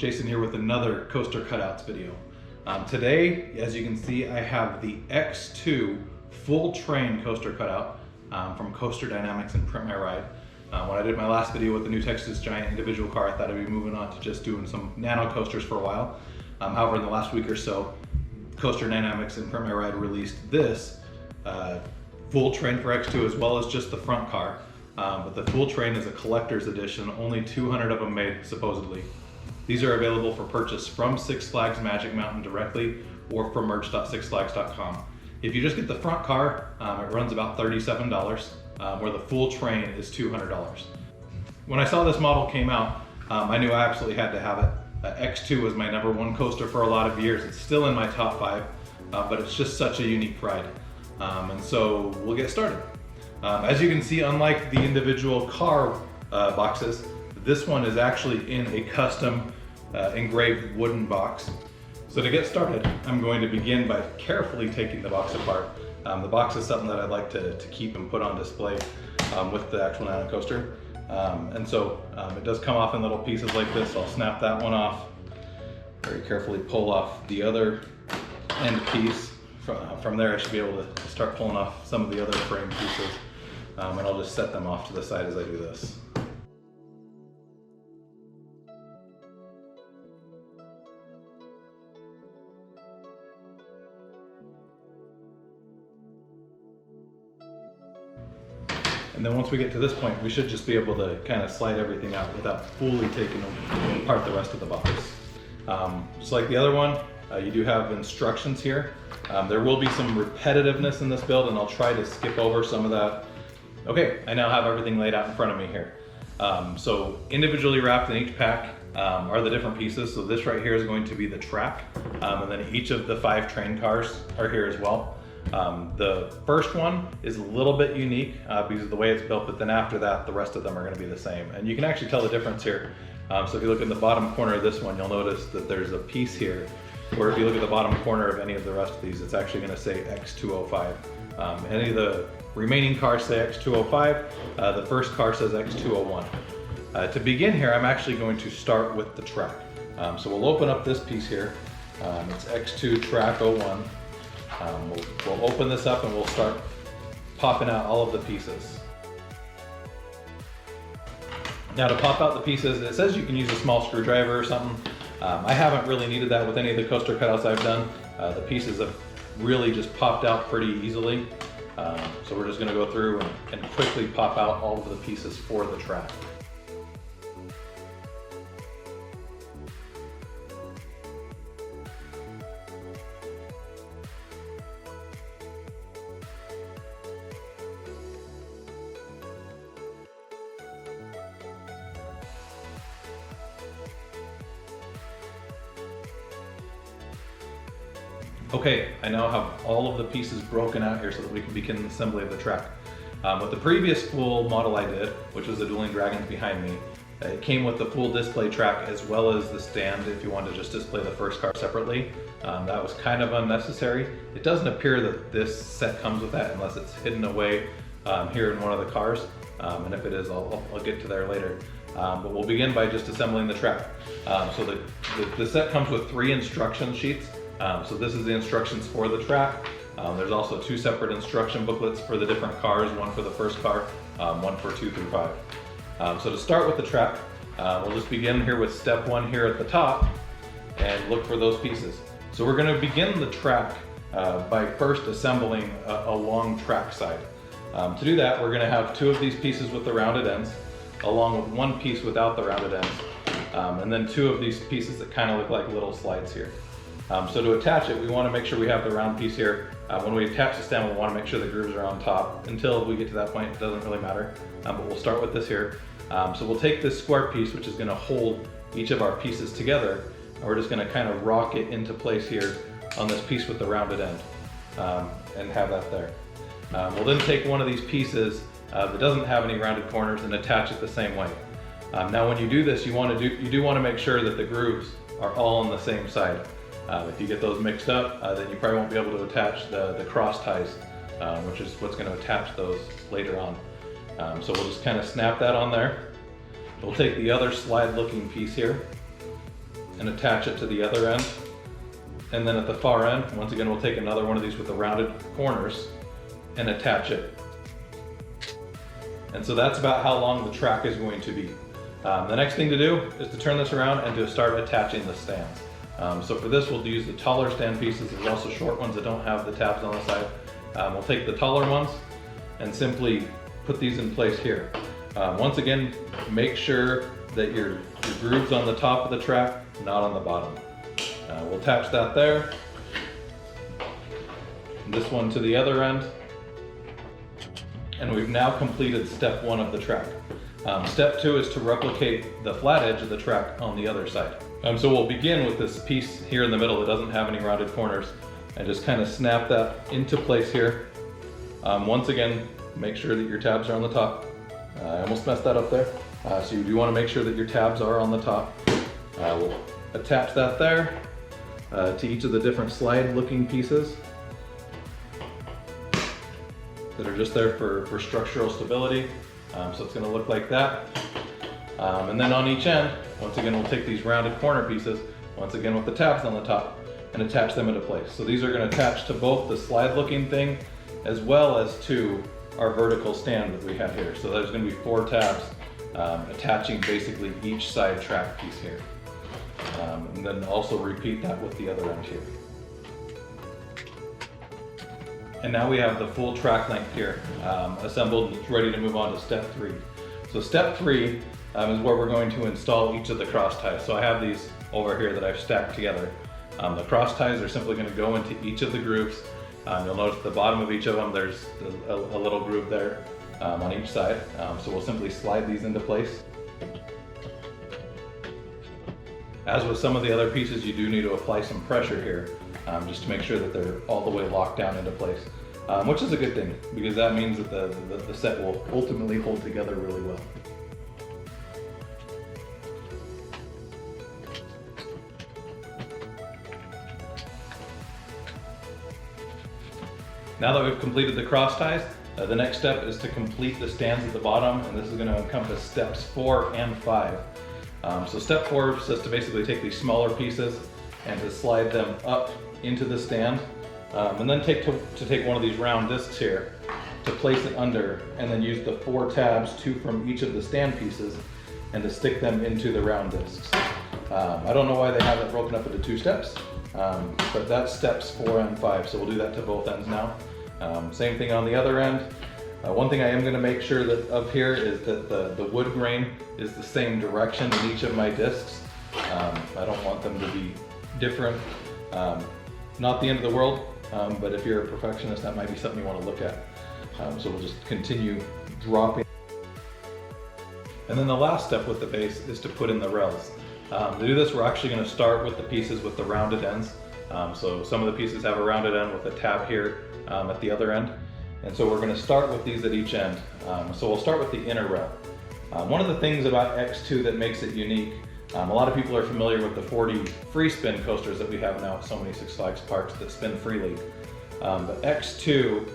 Jason here with another coaster cutouts video. Today, as you can see, I have the X2 full train coaster cutout from Coaster Dynamics and Print My Ride. When I did my last video with the new Texas Giant individual car, I thought I'd be moving on to just doing some nano coasters for a while. However, in the last week or so, Coaster Dynamics and Print My Ride released this full train for X2 as well as just the front car. But the full train is a collector's edition, only 200 of them made supposedly. These are available for purchase from Six Flags Magic Mountain directly or from merch.sixflags.com. If you just get the front car, it runs about $37, where the full train is $200. When I saw this model came out, I knew I absolutely had to have it. X2 was my #1 coaster for a lot of years. It's still in my top 5, but it's just such a unique ride. And so we'll get started. As you can see, unlike the individual car boxes, this one is actually in a custom engraved wooden box. So to get started, I'm going to begin by carefully taking the box apart. The box is something that I'd like to keep and put on display with the actual nano coaster. And so it does come off in little pieces like this. I'll snap that one off. Very carefully pull off the other end piece. From there I should be able to start pulling off some of the other frame pieces. And I'll just set them off to the side as I do this. And then once we get to this point, we should just be able to kind of slide everything out without fully taking apart the rest of the box. Just like the other one, you do have instructions here. There will be some repetitiveness in this build, and I'll try to skip over some of that. Okay, I now have everything laid out in front of me here. So individually wrapped in each pack are the different pieces. So this right here is going to be the track, and then each of the 5 train cars are here as well. The first one is a little bit unique because of the way it's built, but then after that, the rest of them are going to be the same. And you can actually tell the difference here. So if you look in the bottom corner of this one, you'll notice that there's a piece here, where if you look at the bottom corner of any of the rest of these, it's actually going to say X205. Any of the remaining cars say X205, the first car says X201. To begin here, I'm actually going to start with the track. So we'll open up this piece here. It's X2 Track 01. We'll open this up and we'll start popping out all of the pieces. Now to pop out the pieces, it says you can use a small screwdriver or something. I haven't really needed that with any of the coaster cutouts I've done. The pieces have really just popped out pretty easily. So we're just going to go through and quickly pop out all of the pieces for the track. Okay, I now have all of the pieces broken out here so that we can begin the assembly of the track. With the previous full model I did, which was the Dueling Dragons behind me, it came with the full display track as well as the stand if you wanted to just display the first car separately. That was kind of unnecessary. It doesn't appear that this set comes with that unless it's hidden away here in one of the cars. And if it is, I'll get to there later. But we'll begin by just assembling the track. So the set comes with 3 instruction sheets. So this is the instructions for the track. There's also 2 separate instruction booklets for the different cars, one for the first car, one for 2 through 5. So to start with the track, we'll just begin here with step 1 here at the top and look for those pieces. So we're going to begin the track by first assembling a long track side. To do that, we're going to have 2 of these pieces with the rounded ends, along with 1 piece without the rounded ends, and then 2 of these pieces that kind of look like little slides here. So to attach it, we want to make sure we have the round piece here. When we attach the stand, we want to make sure the grooves are on top. Until we get to that point, it doesn't really matter. But we'll start with this here. So we'll take this square piece, which is going to hold each of our pieces together, and we're just going to kind of rock it into place here on this piece with the rounded end, and have that there. We'll then take one of these pieces that doesn't have any rounded corners and attach it the same way. Now when you do this, you do want to make sure that the grooves are all on the same side. If you get those mixed up, then you probably won't be able to attach the cross ties, which is what's going to attach those later on. So we'll just kind of snap that on there. We'll take the other slide looking piece here, and attach it to the other end. And then at the far end, once again, we'll take another one of these with the rounded corners and attach it. And so that's about how long the track is going to be. The next thing to do is to turn this around and to start attaching the stands. So for this, we'll use the taller stand pieces. There's also short ones that don't have the tabs on the side. We'll take the taller ones and simply put these in place here. Once again, make sure that your groove's on the top of the track, not on the bottom. We'll attach that there. This one to the other end. And we've now completed step 1 of the track. Step 2 is to replicate the flat edge of the track on the other side. So we'll begin with this piece here in the middle that doesn't have any rounded corners, and just kind of snap that into place here. Once again, make sure that your tabs are on the top. I almost messed that up there. So you do want to make sure that your tabs are on the top. We'll attach that there to each of the different slide looking pieces that are just there for structural stability. So it's going to look like that. And then on each end, once again, we'll take these rounded corner pieces, once again with the tabs on the top, and attach them into place. So these are going to attach to both the slide looking thing as well as to our vertical stand that we have here. So there's going to be 4 tabs attaching basically each side track piece here. And then also repeat that with the other end here. And now we have the full track length here assembled and ready to move on to step 3. So step 3 is where we're going to install each of the cross ties. So I have these over here that I've stacked together. The cross ties are simply going to go into each of the grooves. You'll notice at the bottom of each of them there's a little groove there on each side. So we'll simply slide these into place. As with some of the other pieces, you do need to apply some pressure here just to make sure that they're all the way locked down into place, which is a good thing because that means that the set will ultimately hold together really well. Now that we've completed the cross ties, the next step is to complete the stands at the bottom, and this is going to encompass steps 4 and 5. So step 4 says to basically take these smaller pieces and to slide them up into the stand, and then take one of these round discs here to place it under, and then use the 4 tabs, 2 from each of the stand pieces, and to stick them into the round discs. I don't know why they have it broken up into 2 steps, but that's steps 4 and 5, so we'll do that to both ends now. Same thing on the other end. One thing I am going to make sure that of here is that the wood grain is the same direction in each of my discs. I don't want them to be different. Not the end of the world, but if you're a perfectionist, that might be something you want to look at. So we'll just continue dropping. And then the last step with the base is to put in the rails. To do this, we're actually going to start with the pieces with the rounded ends. So some of the pieces have a rounded end with a tab here at the other end. And so we're going to start with these at each end. So we'll start with the inner rail. One of the things about X2 that makes it unique, a lot of people are familiar with the 40 free spin coasters that we have now at so many Six Flags parks that spin freely. But X2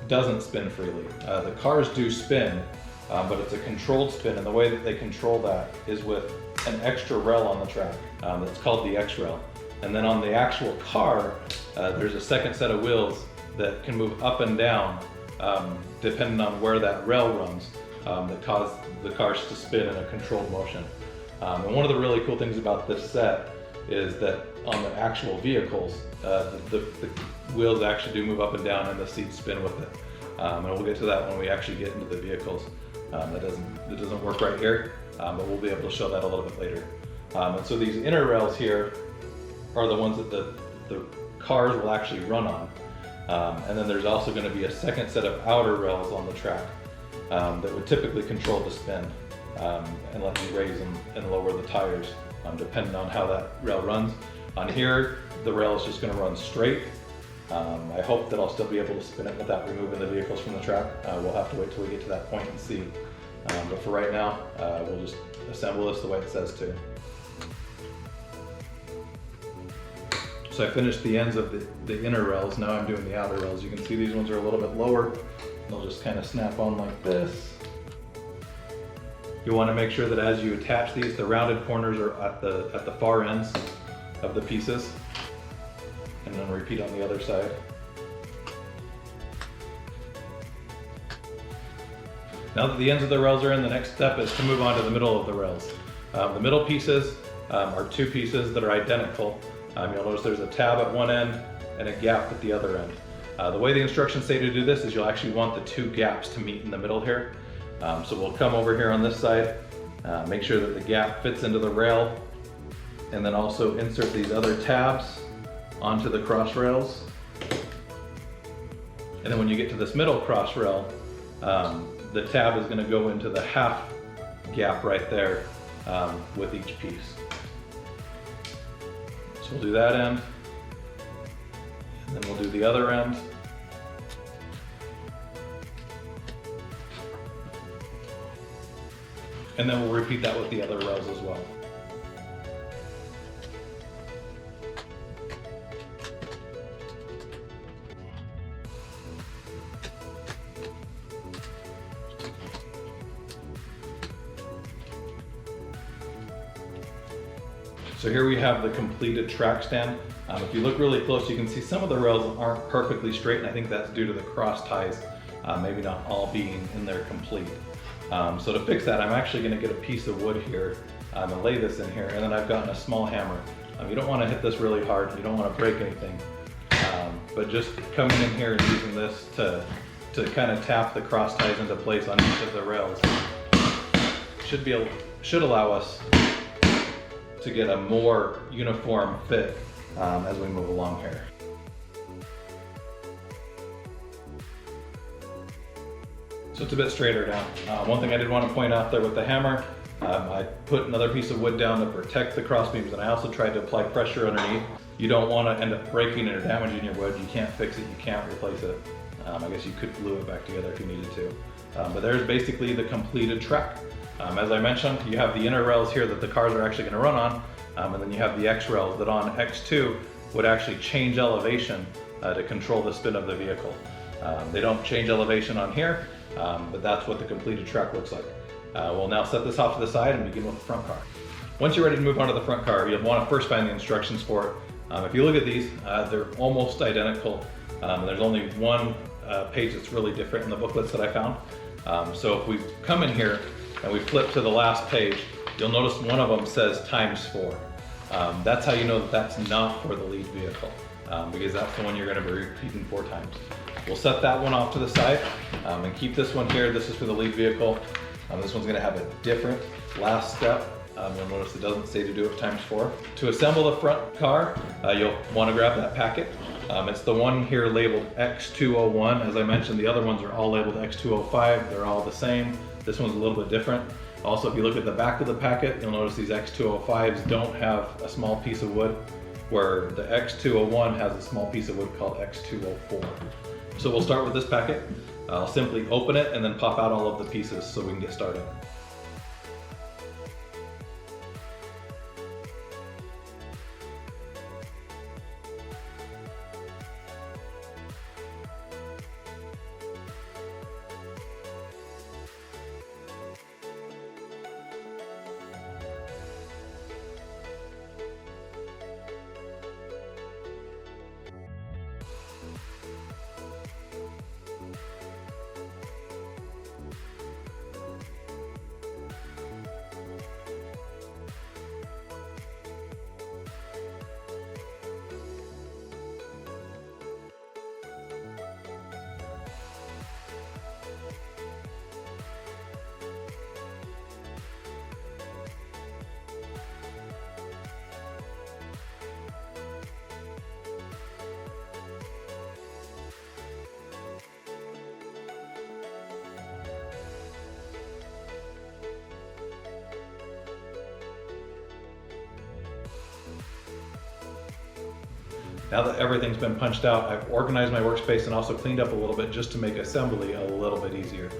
doesn't spin freely. The cars do spin, but it's a controlled spin, and the way that they control that is with an extra rail on the track that's called the X rail. And then on the actual car, there's a second set of wheels that can move up and down depending on where that rail runs that cause the cars to spin in a controlled motion. And one of the really cool things about this set is that on the actual vehicles, the wheels actually do move up and down and the seats spin with it. And we'll get to that when we actually get into the vehicles. That doesn't work right here, but we'll be able to show that a little bit later. And so these inner rails here are the ones that the cars will actually run on. And then there's also going to be a second set of outer rails on the track that would typically control the spin and let you raise and lower the tires depending on how that rail runs. On here, the rail is just going to run straight. I hope that I'll still be able to spin it without removing the vehicles from the track. We'll have to wait till we get to that point and see. But for right now, we'll just assemble this the way it says to. So I finished the ends of the inner rails, now I'm doing the outer rails. You can see these ones are a little bit lower. They'll just kind of snap on like this. You want to make sure that as you attach these, the rounded corners are at the far ends of the pieces. And then repeat on the other side. Now that the ends of the rails are in, the next step is to move on to the middle of the rails. The middle pieces are two pieces that are identical. You'll notice there's a tab at one end and a gap at the other end. The way the instructions say to do this is you'll actually want the two gaps to meet in the middle here. So we'll come over here on this side, make sure that the gap fits into the rail, and then also insert these other tabs onto the cross rails. And then when you get to this middle cross rail, the tab is going to go into the half gap right there with each piece. So we'll do that end, and then we'll do the other end. And then we'll repeat that with the other rails as well. So here we have the completed track stand. If you look really close, you can see some of the rails aren't perfectly straight, and I think that's due to the cross ties, maybe not all being in there complete. So to fix that, I'm actually going to get a piece of wood here and lay this in here, and then I've gotten a small hammer. You don't want to hit this really hard, you don't want to break anything, but just coming in here and using this to kind of tap the cross ties into place on each of the rails should allow us to get a more uniform fit as we move along here. So it's a bit straighter now. One thing I did want to point out there with the hammer, I put another piece of wood down to protect the cross beams, and I also tried to apply pressure underneath. You don't want to end up breaking or damaging your wood. You can't fix it, you can't replace it. I guess you could glue it back together if you needed to. But there's basically the completed track. As I mentioned, you have the inner rails here that the cars are actually going to run on, and then you have the X rails that on X2 would actually change elevation to control the spin of the vehicle. They don't change elevation on here, but that's what the completed track looks like. We'll now set this off to the side and begin with the front car. Once you're ready to move on to the front car, you'll want to first find the instructions for it. If you look at these, they're almost identical. There's only one page that's really different in the booklets that I found. So if we come in here and we flip to the last page, you'll notice one of them says ×4. That's how you know that that's not for the lead vehicle, because that's the one you're going to be repeating 4 times. We'll set that one off to the side and keep this one here. This is for the lead vehicle. This one's going to have a different last step. You'll notice it doesn't say to do it ×4. To assemble the front car, you'll want to grab that packet. It's the one here labeled X201. As I mentioned, the other ones are all labeled X205. They're all the same. This one's a little bit different. Also, if you look at the back of the packet, you'll notice these X205s don't have a small piece of wood, where the X201 has a small piece of wood called X204. So we'll start with this packet. I'll simply open it and then pop out all of the pieces so we can get started. Now that everything's been punched out, I've organized my workspace and also cleaned up a little bit just to make assembly a little bit easier.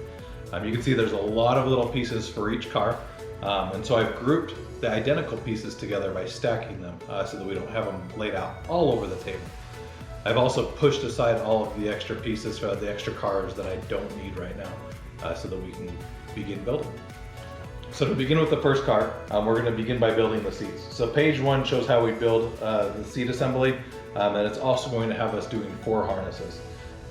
You can see there's a lot of little pieces for each car, and so I've grouped the identical pieces together by stacking them so that we don't have them laid out all over the table. I've also pushed aside all of the extra pieces for the extra cars that I don't need right now so that we can begin building. So to begin with the first car, we're going to begin by building the seats. So page 1 shows how we build the seat assembly, and it's also going to have us doing 4 harnesses.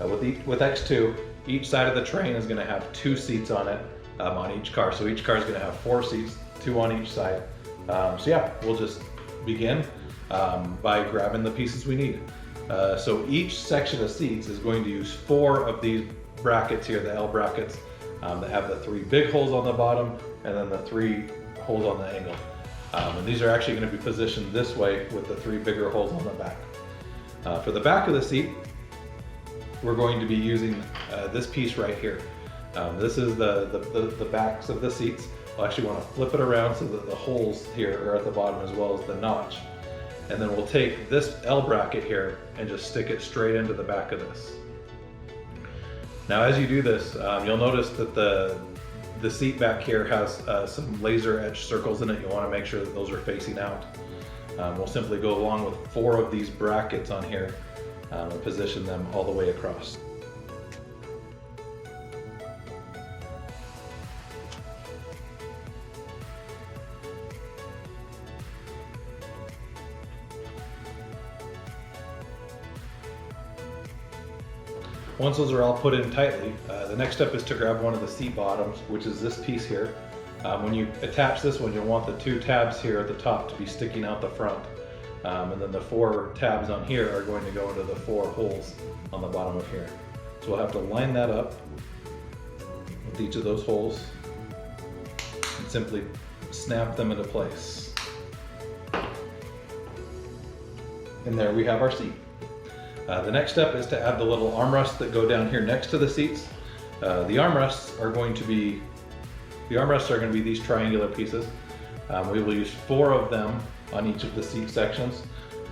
With X2, each side of the train is going to have 2 seats on it on each car. So each car is going to have 4 seats, 2 on each side. So yeah, we'll just begin by grabbing the pieces we need. So each section of seats is going to use 4 of these brackets here, the L brackets, that have the 3 big holes on the bottom and then the 3 holes on the angle. And these are actually going to be positioned this way with the 3 bigger holes on the back. For the back of the seat, we're going to be using this piece right here. This is the backs of the seats. We'll actually want to flip it around so that the holes here are at the bottom as well as the notch. And then we'll take this L bracket here and just stick it straight into the back of this. Now as you do this, you'll notice that the seat back here has some laser etched circles in it. You'll want to make sure that those are facing out. We'll simply go along with 4 of these brackets on here and position them all the way across. Once those are all put in tightly, the next step is to grab one of the seat bottoms, which is this piece here. When you attach this one, you'll want the 2 tabs here at the top to be sticking out the front. And then the 4 tabs on here are going to go into the 4 holes on the bottom of here. So we'll have to line that up with each of those holes and simply snap them into place. And there we have our seat. The next step is to add the little armrests that go down here next to the seats. The armrests are going to be these triangular pieces. We will use 4 of them on each of the seat sections.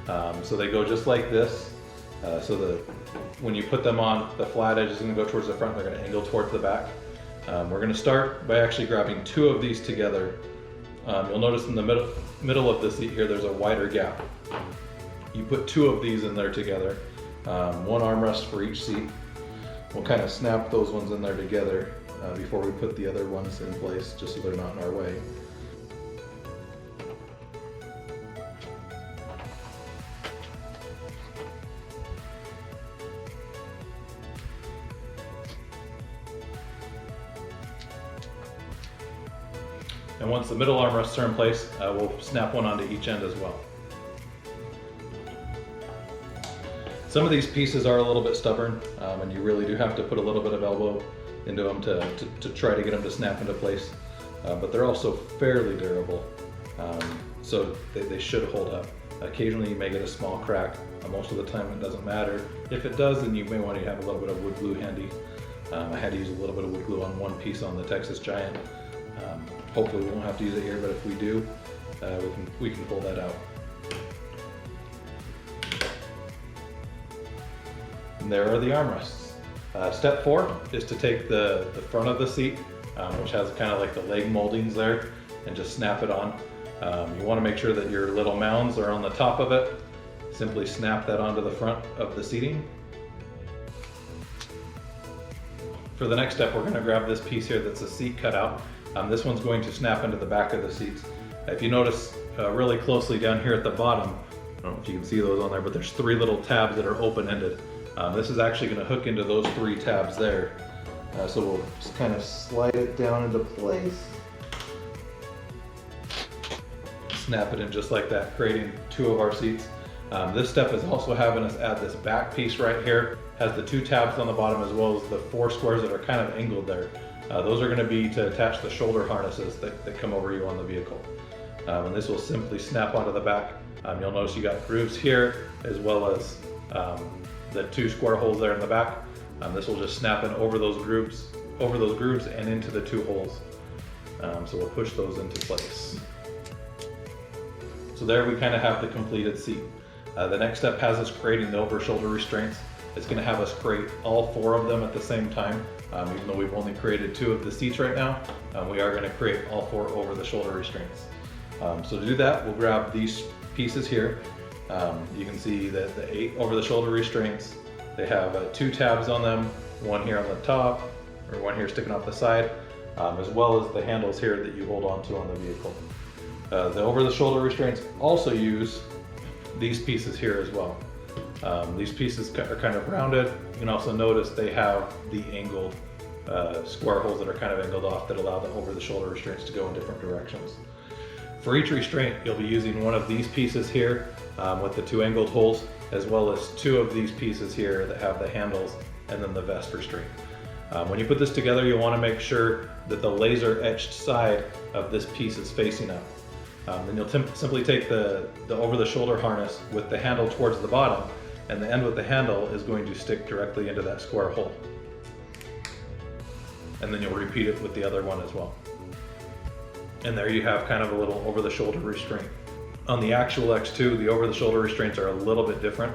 So they go just like this. So that when you put them on, the flat edge is going to go towards the front, they're going to angle towards the back. We're going to start by actually grabbing 2 of these together. You'll notice in the middle of the seat here, there's a wider gap. You put 2 of these in there together. 1 armrest for each seat. We'll kind of snap those ones in there together before we put the other ones in place, just so they're not in our way. And once the middle armrests are in place, we'll snap one onto each end as well. Some of these pieces are a little bit stubborn, and you really do have to put a little bit of elbow into them to try to get them to snap into place. But they're also fairly durable, so they should hold up. Occasionally you may get a small crack. Most of the time it doesn't matter. If it does, then you may want to have a little bit of wood glue handy. I had to use a little bit of wood glue on one piece on the Texas Giant. Hopefully we won't have to use it here, but if we do, we can pull that out. And there are the armrests. Step 4 is to take the front of the seat, which has kind of like the leg moldings there, and just snap it on. You want to make sure that your little mounds are on the top of it. Simply snap that onto the front of the seating. For the next step, we're going to grab this piece here that's a seat cutout. This one's going to snap into the back of the seats. If you notice really closely down here at the bottom, I don't know if you can see those on there, but there's 3 little tabs that are open-ended. This is actually going to hook into those 3 tabs there. So we'll just kind of slide it down into place. Snap it in just like that, creating 2 of our seats. This step is also having us add this back piece right here. Has the 2 tabs on the bottom as well as the 4 squares that are kind of angled there. Those are going to be to attach the shoulder harnesses that come over you on the vehicle. And this will simply snap onto the back. You'll notice you got grooves here as well as the 2 square holes there in the back. This will just snap in over those grooves and into the 2 holes. So we'll push those into place. So there we kind of have the completed seat. The next step has us creating the over shoulder restraints. It's going to have us create all 4 of them at the same time. Even though we've only created 2 of the seats right now, we are going to create all 4 over the shoulder restraints. So to do that, we'll grab these pieces here. You can see that the 8 over the shoulder restraints, they have 2 tabs on them, one here on the top, or one here sticking off the side. as well as the handles here that you hold onto on the vehicle. The over-the-shoulder restraints also use these pieces here as well. These pieces are kind of rounded. You can also notice they have the angled square holes that are kind of angled off that allow the over-the-shoulder restraints to go in different directions. For each restraint, you'll be using one of these pieces here with the two angled holes, as well as two of these pieces here that have the handles and then the vest restraint. When you put this together, you'll want to make sure that the laser etched side of this piece is facing up. Then you'll simply take the over-the-shoulder harness with the handle towards the bottom, and the end with the handle is going to stick directly into that square hole. And then you'll repeat it with the other one as well. And there you have kind of a little over-the-shoulder restraint. On the actual X2, the over-the-shoulder restraints are a little bit different.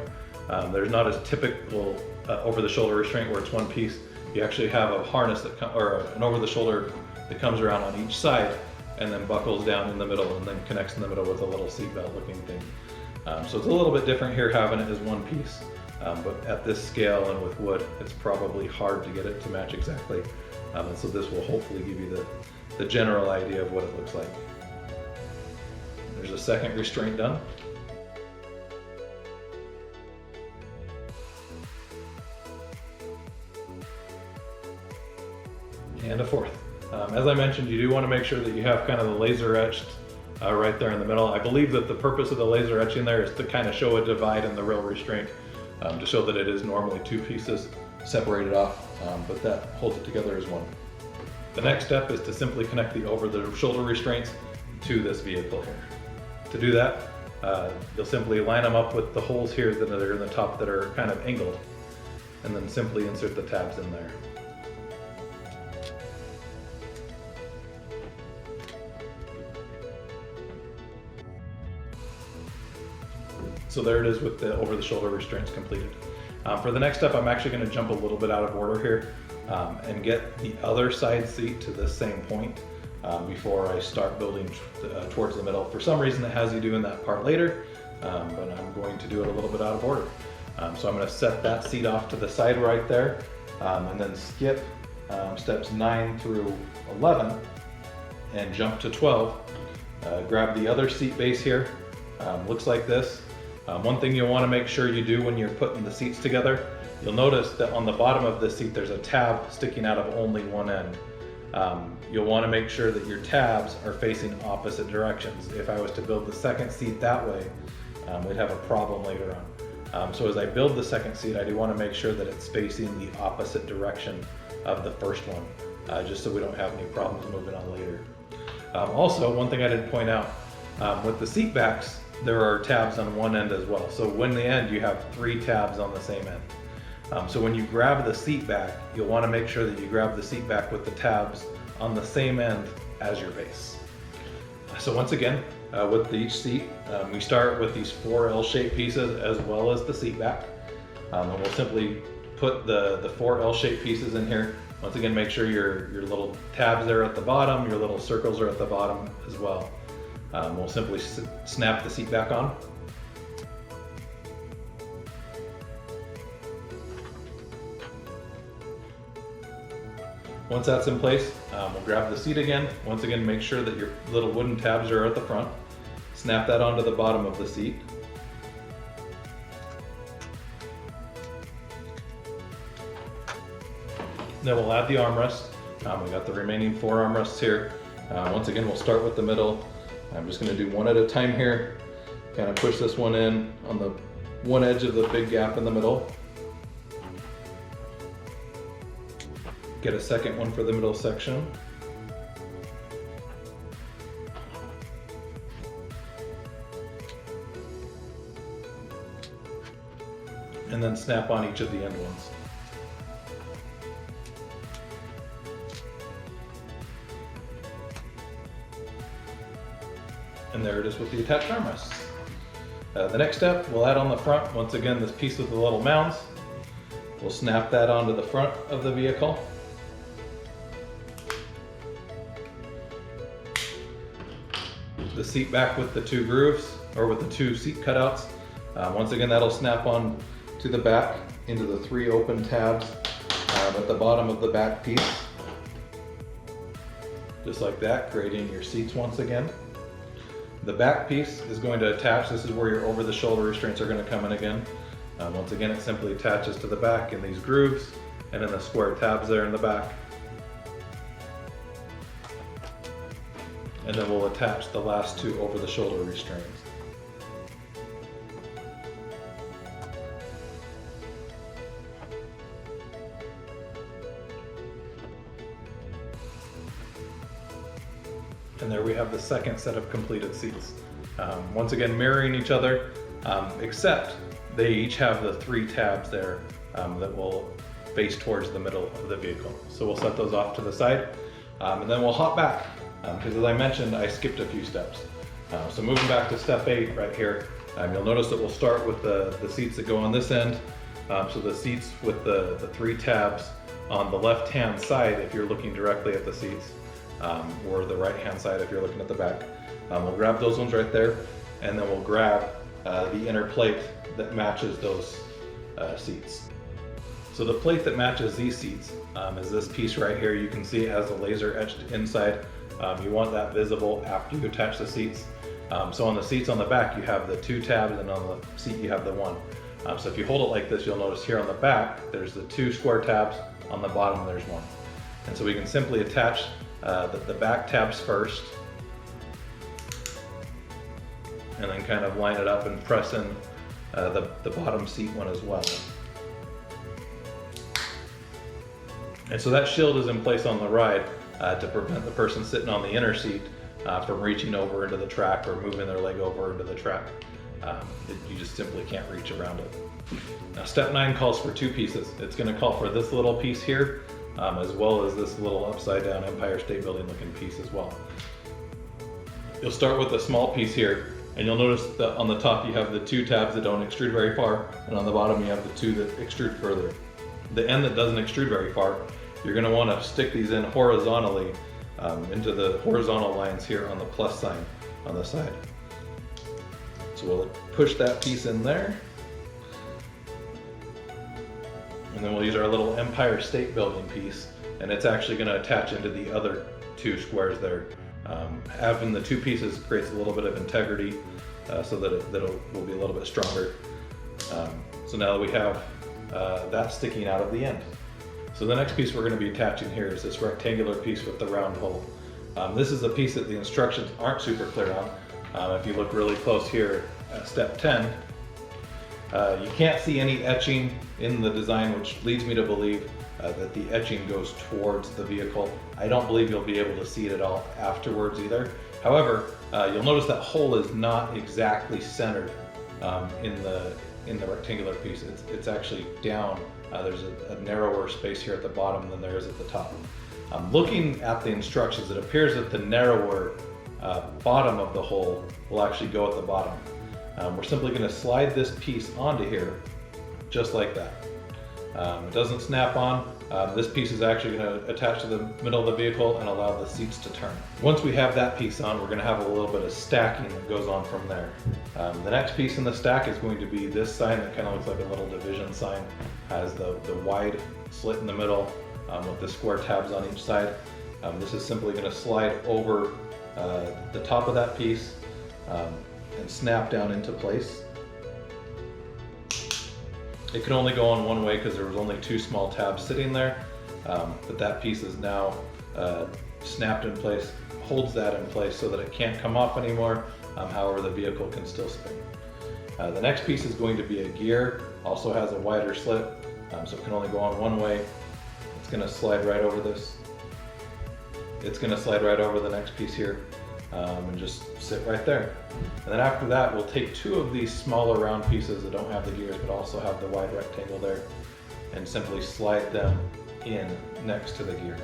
There's not a typical over-the-shoulder restraint where it's one piece. You actually have a harness or an over-the-shoulder that comes around on each side and then buckles down in the middle and then connects in the middle with a little seatbelt looking thing. So it's a little bit different here having it as one piece, but at this scale and with wood, it's probably hard to get it to match exactly. And so this will hopefully give you the general idea of what it looks like. There's a second restraint done. And a fourth. As I mentioned, you do want to make sure that you have kind of the laser etched right there in the middle. I believe that the purpose of the laser etching there is to kind of show a divide in the real restraint, to show that it is normally two pieces separated off, but that holds it together as one. The next step is to simply connect the over-the-shoulder restraints to this vehicle here. To do that, you'll simply line them up with the holes here that are in the top that are kind of angled, and then simply insert the tabs in there. So there it is with the over-the-shoulder restraints completed. For the next step, I'm actually going to jump a little bit out of order here and get the other side seat to the same point before I start building towards the middle. For some reason it has you doing that part later, but I'm going to do it a little bit out of order. So I'm going to set that seat off to the side right there, and then skip steps 9 through 11 and jump to 12. Grab the other seat base here. Looks like this. One thing you'll want to make sure you do when you're putting the seats together, you'll notice that on the bottom of this seat there's a tab sticking out of only one end. You'll want to make sure that your tabs are facing opposite directions. If I was to build the second seat that way, we'd have a problem later on. So as I build the second seat, I do want to make sure that it's facing the opposite direction of the first one, just so we don't have any problems moving on later. Also, one thing I didn't point out, with the seat backs, there are tabs on one end as well. So when the end, you have 3 tabs on the same end. So when you grab the seat back, you'll want to make sure that you grab the seat back with the tabs on the same end as your base. So once again, with each seat, we start with these 4 L-shaped pieces as well as the seat back. And we'll simply put the 4 L-shaped pieces in here. Once again, make sure your little tabs are at the bottom, your little circles are at the bottom as well. We'll simply snap the seat back on. Once that's in place, we'll grab the seat again. Once again, make sure that your little wooden tabs are at the front. Snap that onto the bottom of the seat. Then we'll add the armrest. We got the remaining 4 armrests here. Once again, we'll start with the middle. I'm just going to do one at a time here. Kind of push this one in on the one edge of the big gap in the middle. Get a second one for the middle section. And then snap on each of the end ones. And there it is with the attached armrests. The next step, we'll add on the front, once again, this piece with the little mounds. We'll snap that onto the front of the vehicle. The seat back with the 2 grooves, or with the 2 seat cutouts. Once again, that'll snap on to the back into the 3 open tabs at the bottom of the back piece. just like that, creating your seats once again. The back piece is going to attach. This is where your over the shoulder restraints are going to come in again. Once again, it simply attaches to the back in these grooves and in the square tabs there in the back. And then we'll attach the last two over the shoulder restraints. And there we have the second set of completed seats. Once again, mirroring each other, except they each have the three tabs there that will face towards the middle of the vehicle. So we'll set those off to the side, and then we'll hop back, because as I mentioned, I skipped a few steps. So moving back to step 8 right here, you'll notice that we'll start with the seats that go on this end. So the seats with the three tabs on the left-hand side if you're looking directly at the seats, or the right-hand side if you're looking at the back. We'll grab those ones right there, and then we'll grab the inner plate that matches those seats. So the plate that matches these seats is this piece right here. You can see it has the laser etched inside. You want that visible after you attach the seats. So on the seats on the back, you have the two tabs, and on the seat you have the one. So if you hold it like this, you'll notice here on the back, there's the two square tabs. On the bottom, there's one. And so we can simply attach the back tabs first, and then kind of line it up and press in the bottom seat one as well. And so that shield is in place on the ride to prevent the person sitting on the inner seat from reaching over into the track or moving their leg over into the track. You just simply can't reach around it. Now step 9 calls for two pieces. It's going to call for this little piece here, as well as this little upside down Empire State Building looking piece as well. You'll start with a small piece here, and you'll notice that on the top you have the two tabs that don't extrude very far, and on the bottom you have the two that extrude further. The end that doesn't extrude very far, you're going to want to stick these in horizontally into the horizontal lines here on the plus sign on the side. So we'll push that piece in there, and then we'll use our little Empire State Building piece, and it's actually going to attach into the other two squares there. Having the two pieces creates a little bit of integrity, so that it will be a little bit stronger. So now that we have that sticking out of the end. So the next piece we're going to be attaching here is this rectangular piece with the round hole. This is a piece that the instructions aren't super clear on. If you look really close here at step 10, you can't see any etching in the design, which leads me to believe that the etching goes towards the vehicle. I don't believe you'll be able to see it at all afterwards either. However, you'll notice that hole is not exactly centered in the rectangular piece. It's actually down. There's a narrower space here at the bottom than there is at the top. Looking at the instructions, it appears that the narrower bottom of the hole will actually go at the bottom. We're simply going to slide this piece onto here, just like that. It doesn't snap on. This piece is actually going to attach to the middle of the vehicle and allow the seats to turn. Once we have that piece on, we're going to have a little bit of stacking that goes on from there. The next piece in the stack is going to be this sign that kind of looks like a little division sign. Has the wide slit in the middle with the square tabs on each side. This is simply going to slide over the top of that piece and snap down into place. It can only go on one way because there was only two small tabs sitting there, but that piece is now snapped in place, holds that in place so that it can't come off anymore. However, the vehicle can still spin. The next piece is going to be a gear, also has a wider slit, so it can only go on one way. It's going to slide right over this. It's going to slide right over the next piece here and just sit right there. And then after that, we'll take two of these smaller round pieces that don't have the gears but also have the wide rectangle there and simply slide them in next to the gear.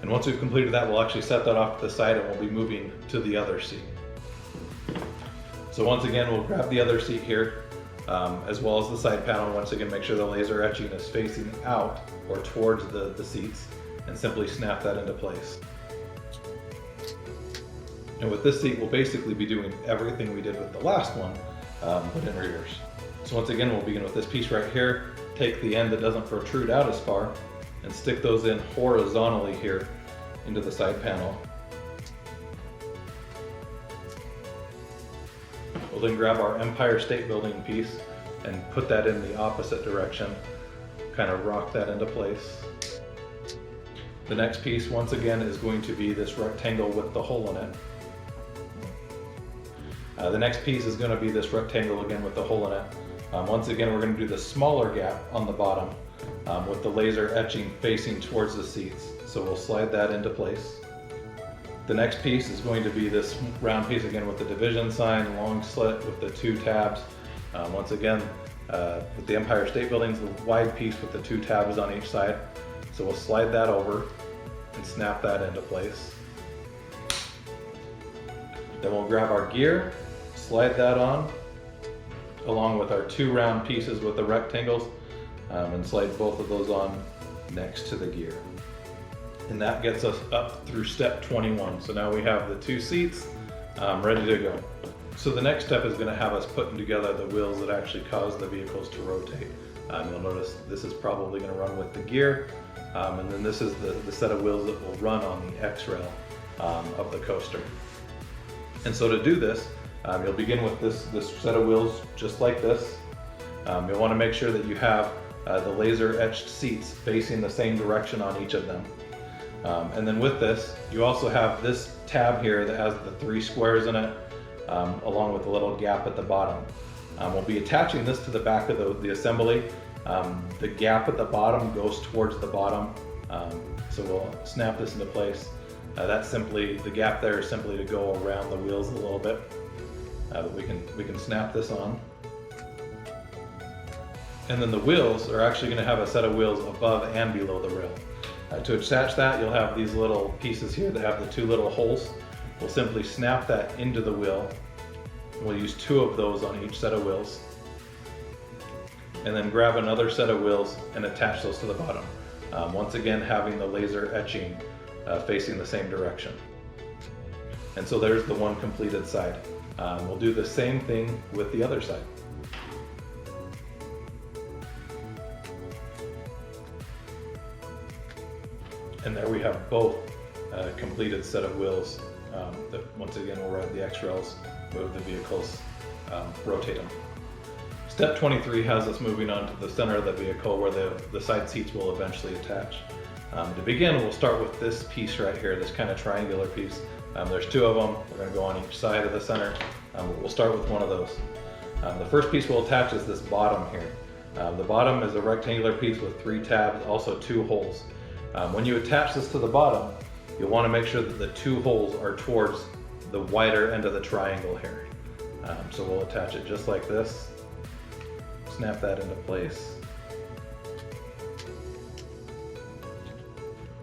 And once we've completed that, we'll actually set that off to the side and we'll be moving to the other seat. So once again, we'll grab the other seat here, as well as the side panel. Once again, make sure the laser etching is facing out or towards the seats, and simply snap that into place. And with this seat, we'll basically be doing everything we did with the last one, but in reverse. So once again, we'll begin with this piece right here, take the end that doesn't protrude out as far, and stick those in horizontally here into the side panel. We'll then grab our Empire State Building piece and put that in the opposite direction, kind of rock that into place. The next piece, once again, is going to be this rectangle with the hole in it. The next piece is going to be this rectangle again with the hole in it. Once again, we're going to do the smaller gap on the bottom with the laser etching facing towards the seats. So we'll slide that into place. The next piece is going to be this round piece again with the division sign, long slit with the 2 tabs. Once again, with the Empire State Building's the wide piece with the 2 tabs on each side. So we'll slide that over and snap that into place. Then we'll grab our gear, slide that on, along with our 2 round pieces with the rectangles, and slide both of those on next to the gear. And that gets us up through step 21. So now we have the 2 seats ready to go. So the next step is going to have us putting together the wheels that actually cause the vehicles to rotate. You'll notice this is probably going to run with the gear, and then this is the set of wheels that will run on the X-rail of the coaster. And so to do this, you'll begin with this set of wheels just like this. You'll want to make sure that you have the laser etched seats facing the same direction on each of them. And then with this, you also have this tab here that has the 3 squares in it, along with a little gap at the bottom. We'll be attaching this to the back of the assembly. The gap at the bottom goes towards the bottom, so we'll snap this into place. That's simply, the gap there is simply to go around the wheels a little bit, but we can snap this on. And then the wheels are actually going to have a set of wheels above and below the rail. To attach that, you'll have these little pieces here that have the 2 little holes. We'll simply snap that into the wheel. We'll use 2 of those on each set of wheels. And then grab another set of wheels and attach those to the bottom. Once again, having the laser etching facing the same direction. And so there's the one completed side. We'll do the same thing with the other side. And there we have both completed set of wheels that once again will ride the X-rails, move the vehicles, rotate them. Step 23 has us moving on to the center of the vehicle where the side seats will eventually attach. To begin, we'll start with this piece right here, this kind of triangular piece. There's 2 of them. We're going to go on each side of the center. We'll start with one of those. The first piece we'll attach is this bottom here. The bottom is a rectangular piece with 3 tabs, also 2 holes. When you attach this to the bottom, you'll want to make sure that the 2 holes are towards the wider end of the triangle here. So we'll attach it just like this, snap that into place.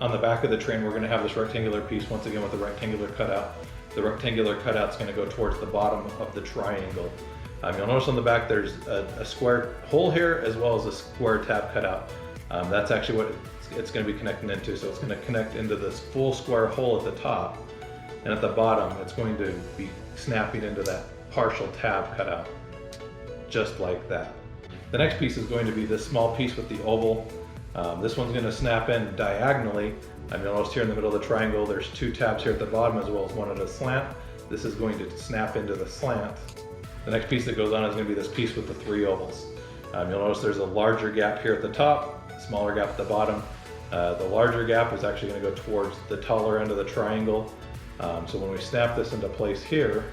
On the back of the train, we're going to have this rectangular piece once again with a rectangular cutout. The rectangular cutout is going to go towards the bottom of the triangle. You'll notice on the back there's a square hole here as well as a square tab cutout. That's actually what it's going to be connecting into. So it's going to connect into this full square hole at the top, and at the bottom it's going to be snapping into that partial tab cutout, just like that. The next piece is going to be this small piece with the oval. This one's going to snap in diagonally. You'll notice here in the middle of the triangle there's 2 tabs here at the bottom as well as one at a slant. This is going to snap into the slant. The next piece that goes on is going to be this piece with the 3 ovals. You'll notice there's a larger gap here at the top, smaller gap at the bottom. The larger gap is actually going to go towards the taller end of the triangle. So when we snap this into place here,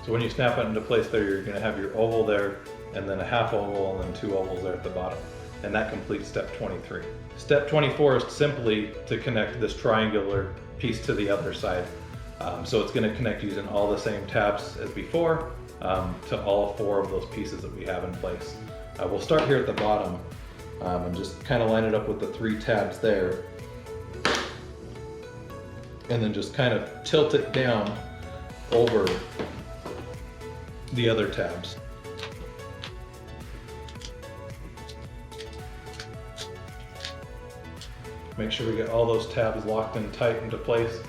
so when you snap it into place there, you're going to have your oval there, and then a half oval, and then 2 ovals there at the bottom. And that completes step 23. Step 24 is simply to connect this triangular piece to the other side. So it's going to connect using all the same tabs as before to all 4 of those pieces that we have in place. We'll start here at the bottom and just kind of line it up with the 3 tabs there. And then just kind of tilt it down over the other tabs. Make sure we get all those tabs locked in tight into place,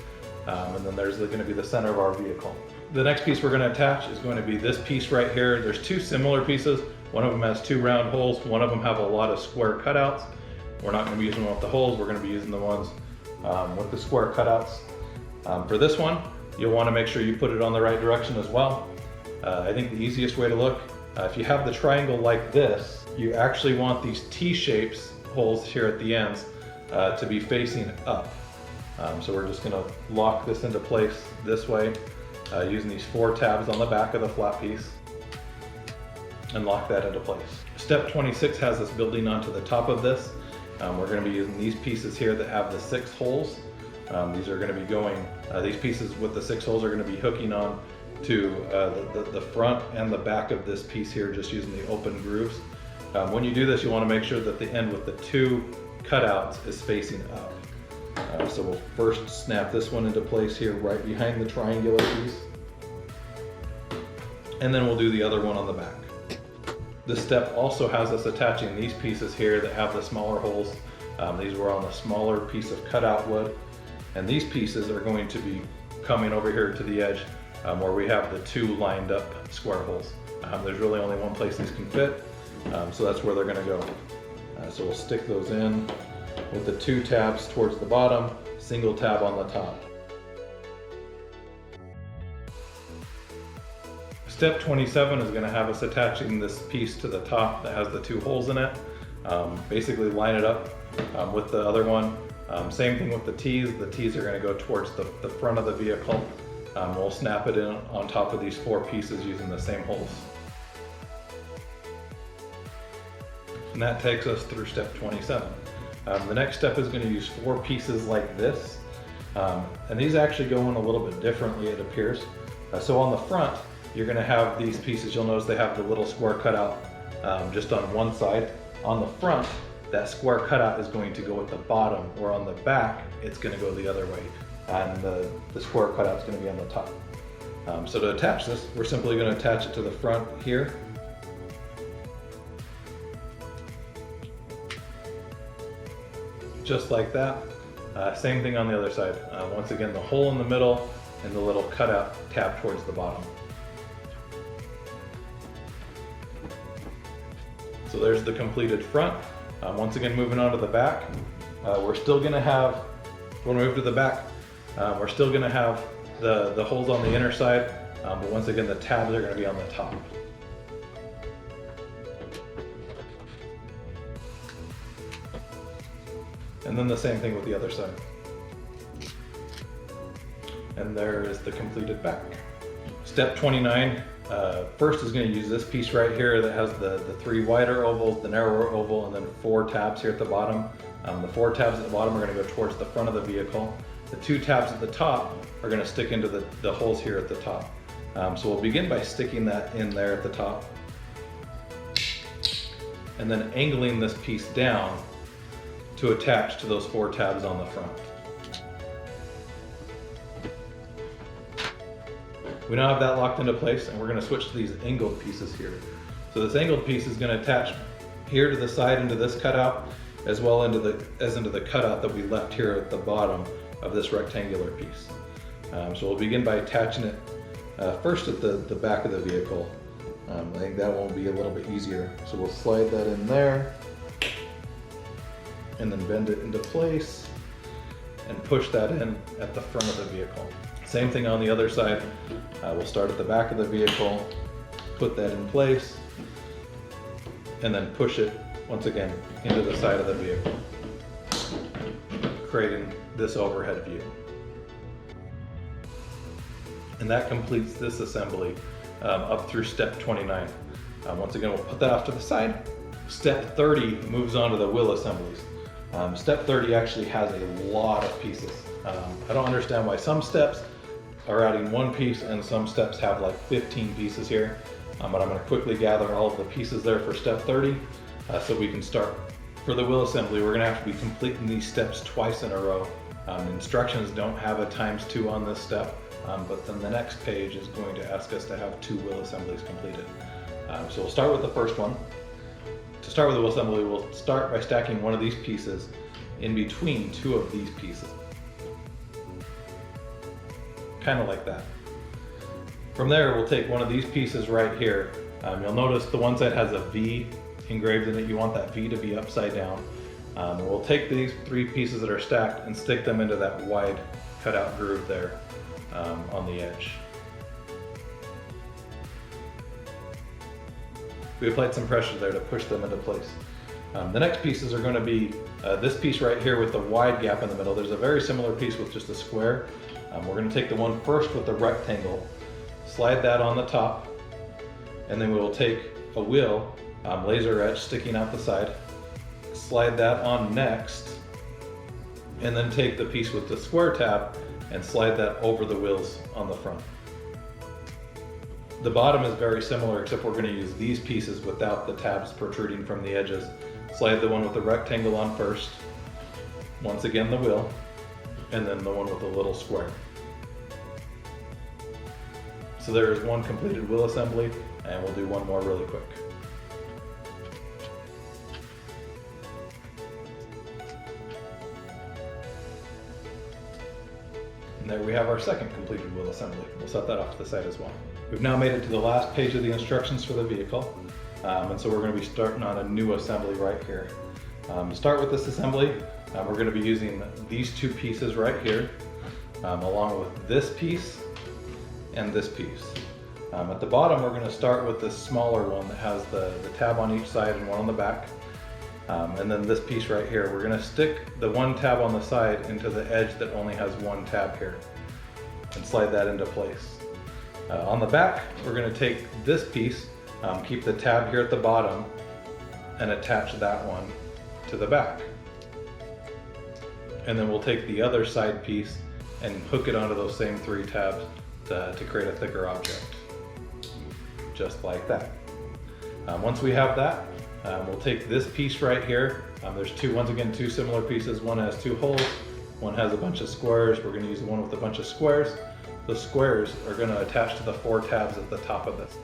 and then there's going to be the center of our vehicle. The next piece we're going to attach is going to be this piece right here. There's 2 similar pieces. One of them has 2 round holes, one of them have a lot of square cutouts. We're not going to be using one with the holes, we're going to be using the ones with the square cutouts. For this one, you'll want to make sure you put it on the right direction as well. I think the easiest way to look, if you have the triangle like this, you actually want these T-shapes, holes here at the ends, to be facing up. So we're just going to lock this into place this way, using these 4 tabs on the back of the flat piece, and lock that into place. Step 26 has us building onto the top of this. We're going to be using these pieces here that have the 6 holes. These are going to be going, these pieces with the 6 holes are going to be hooking on to the front and the back of this piece here, just using the open grooves. When you do this, you want to make sure that the end with the 2 cutouts is facing up. So we'll first snap this one into place here right behind the triangular piece, and then we'll do the other one on the back. This step also has us attaching these pieces here that have the smaller holes. These were on the smaller piece of cutout wood, and these pieces are going to be coming over here to the edge where we have the 2 lined up square holes. There's really only one place these can fit, so that's where they're going to go. So we'll stick those in with the 2 tabs towards the bottom, single tab on the top. Step 27 is going to have us attaching this piece to the top that has the 2 holes in it. Basically line it up with the other one. Same thing with the T's. The T's are going to go towards the front of the vehicle. We'll snap it in on top of these 4 pieces using the same holes. And that takes us through step 27. The next step is going to use 4 pieces like this. And these actually go in a little bit differently, it appears. So on the front, you're going to have these pieces. You'll notice they have the little square cutout just on one side. On the front, that square cutout is going to go at the bottom, where on the back, it's going to go the other way. And the square cutout is going to be on the top. So to attach this, we're simply going to attach it to the front here. Just like that. Same thing on the other side. Once again, the hole in the middle and the little cutout tab towards the bottom. So there's the completed front. Once again, moving on to the back, we're still going to have, when we move to the back, we're still going to have the holes on the inner side, but once again, the tabs are going to be on the top. And then the same thing with the other side. And there is the completed back. Step 29, first is going to use this piece right here that has the 3 wider ovals, the narrower oval, and then 4 tabs here at the bottom. The 4 tabs at the bottom are going to go towards the front of the vehicle. The 2 tabs at the top are going to stick into the holes here at the top. So we'll begin by sticking that in there at the top, and then angling this piece down to attach to those 4 tabs on the front. We now have that locked into place, and we're going to switch to these angled pieces here. So this angled piece is going to attach here to the side into this cutout, as well into the cutout that we left here at the bottom of this rectangular piece. So we'll begin by attaching it first at the back of the vehicle. I think that will be a little bit easier. So we'll slide that in there, and then bend it into place and push that in at the front of the vehicle. Same thing on the other side. We'll start at the back of the vehicle, put that in place, and then push it once again into the side of the vehicle, creating this overhead view. And that completes this assembly up through step 29. Once again, we'll put that off to the side. Step 30 moves on to the wheel assemblies. Step 30 actually has a lot of pieces. I don't understand why some steps are adding 1 piece and some steps have like 15 pieces here. But I'm going to quickly gather all of the pieces there for step 30 so we can start. For the wheel assembly, we're going to have to be completing these steps twice in a row. Instructions don't have a ×2 on this step, but then the next page is going to ask us to have 2 wheel assemblies completed. So we'll start with the first one. To start with the wheel assembly, we'll start by stacking one of these pieces in between 2 of these pieces. Kind of like that. From there, we'll take one of these pieces right here You'll notice the one side has a V engraved in it. You want that V to be upside down. We'll take these 3 pieces that are stacked and stick them into that wide cutout groove there on the edge. We applied some pressure there to push them into place. The next pieces are going to be this piece right here with the wide gap in the middle. There's a very similar piece with just a square. We're going to take the one first with the rectangle, slide that on the top, and then we will take a wheel, laser etch sticking out the side, slide that on next, and then take the piece with the square tab and slide that over the wheels on the front. The bottom is very similar, except we're going to use these pieces without the tabs protruding from the edges. Slide the one with the rectangle on first, once again the wheel, and then the one with the little square. So there is one completed wheel assembly, and we'll do one more really quick. And there we have our second completed wheel assembly. We'll set that off to the side as well. We've now made it to the last page of the instructions for the vehicle. And so we're going to be starting on a new assembly right here. To start with this assembly, we're going to be using these 2 pieces right here, along with this piece and this piece. At the bottom, we're going to start with this smaller one that has the tab on each side and one on the back. And then this piece right here, we're going to stick the one tab on the side into the edge that only has one tab here and slide that into place. On the back, we're going to take this piece, keep the tab here at the bottom, and attach that one to the back. And then we'll take the other side piece and hook it onto those same 3 tabs to create a thicker object. Just like that. Once we have that, we'll take this piece right here. There's once again, 2 similar pieces. One has 2 holes, one has a bunch of squares. We're going to use the one with a bunch of squares. The squares are going to attach to the 4 tabs at the top of this.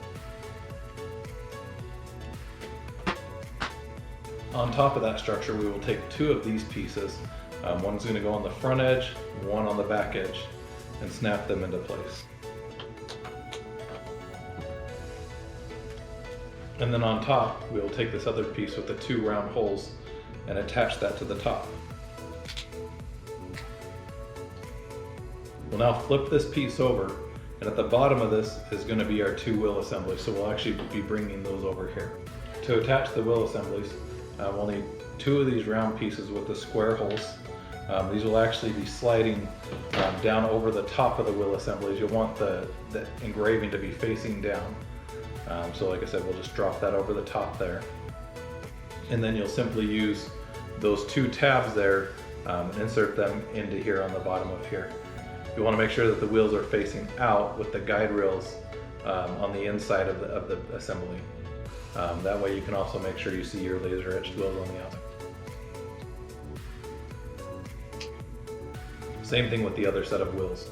On top of that structure, we will take 2 of these pieces. One's going to go on the front edge, one on the back edge, and snap them into place. And then on top, we will take this other piece with the 2 round holes and attach that to the top. We'll now flip this piece over, and at the bottom of this is going to be our 2 wheel assemblies, so we'll actually be bringing those over here. To attach the wheel assemblies, we'll need 2 of these round pieces with the square holes. These will actually be sliding down over the top of the wheel assemblies. You'll want the engraving to be facing down. So like I said, we'll just drop that over the top there. And then you'll simply use those 2 tabs there and insert them into here on the bottom of here. You want to make sure that the wheels are facing out with the guide rails on the inside of the assembly. That way you can also make sure you see your laser etched wheels on the outside. Same thing with the other set of wheels.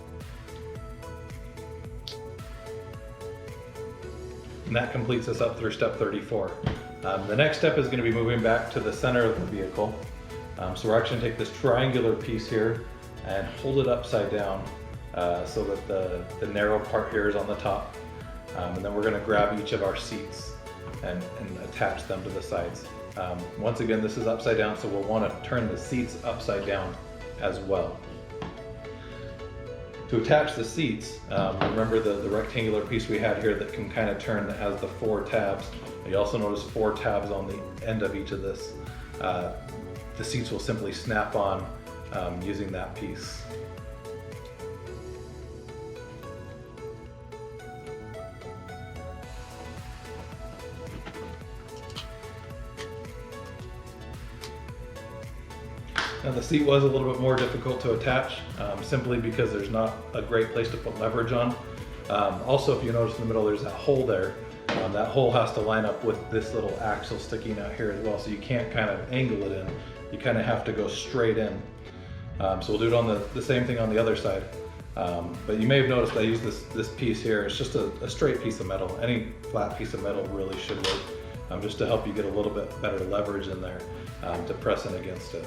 And that completes us up through step 34. The next step is going to be moving back to the center of the vehicle. So we're actually going to take this triangular piece here and hold it upside down so that the narrow part here is on the top. And then we're going to grab each of our seats and attach them to the sides. Once again, this is upside down, so we'll want to turn the seats upside down as well. To attach the seats, remember the rectangular piece we had here that can kind of turn, that has the 4 tabs. You also notice 4 tabs on the end of each of this. The seats will simply snap on using that piece. Now the seat was a little bit more difficult to attach, simply because there's not a great place to put leverage on. Also, if you notice in the middle, there's that hole there. That hole has to line up with this little axle sticking out here as well, so you can't kind of angle it in. You kind of have to go straight in. So we'll do it on the same thing on the other side. But you may have noticed I use this piece here. It's just a straight piece of metal. Any flat piece of metal really should work, just to help you get a little bit better leverage in there to press in against it.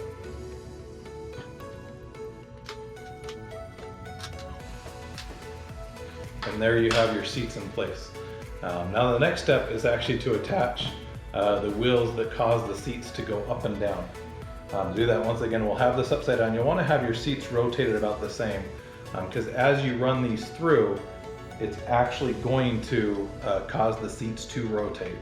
And there you have your seats in place. Now the next step is actually to attach the wheels that cause the seats to go up and down. To do that, once again, we'll have this upside down. You'll want to have your seats rotated about the same, because as you run these through, it's actually going to cause the seats to rotate.